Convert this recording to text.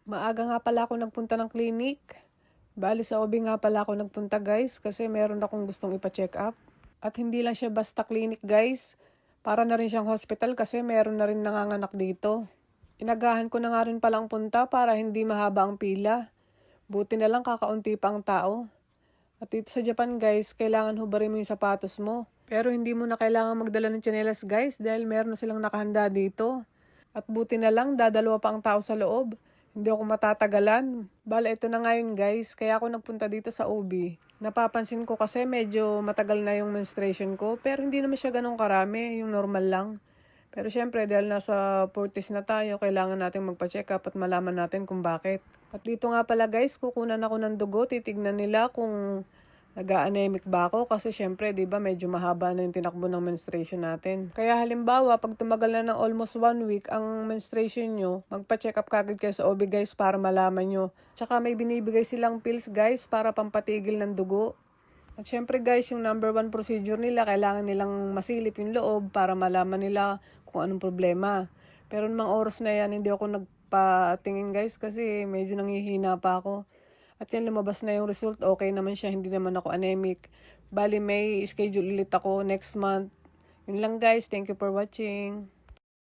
Maaga nga pala ako nagpunta ng clinic. Bali sa OB nga pala ako nagpunta guys kasi meron akong gustong ipa-check up. At hindi lang siya basta clinic guys. Para na rin siyang hospital kasi meron na rin nanganganak dito. Inagahan ko na nga rin palang punta para hindi mahaba ang pila. Buti na lang kakaunti pa ang tao. At dito sa Japan guys, kailangan hubarin mo yung sapatos mo. Pero hindi mo na kailangan magdala ng tsinelas guys dahil meron na silang nakahanda dito. At buti na lang, dadalawa pa ang tao sa loob. Hindi ako matatagalan. Bale, ito na ngayon guys, kaya ako nagpunta dito sa OB. Napapansin ko kasi medyo matagal na yung menstruation ko, pero hindi naman siya ganun karami, yung normal lang. Pero syempre, dahil nasa 40s na tayo, kailangan natin magpa-check up at malaman natin kung bakit. At dito nga pala guys, kukunan ako ng dugo, titignan nila kung nag-a-anemic ba ako kasi syempre, 'di ba, medyo mahaba na yung tinakbo ng menstruation natin. Kaya halimbawa, pag tumagal na ng almost 1 week ang menstruation nyo, magpa-check up kagad kayo sa OB guys para malaman nyo. Tsaka may binibigay silang pills guys para pampatigil ng dugo. At syempre guys, yung number 1 procedure nila, kailangan nilang masilip yung loob para malaman nila kung anong problema. Pero namang oras na yan, hindi ako nagpatingin guys kasi medyo nanghihina pa ako. At yan, lumabas na yung result. Okay naman siya, hindi naman ako anemic. Bali, may schedule ulit ako next month. Yun lang guys, thank you for watching.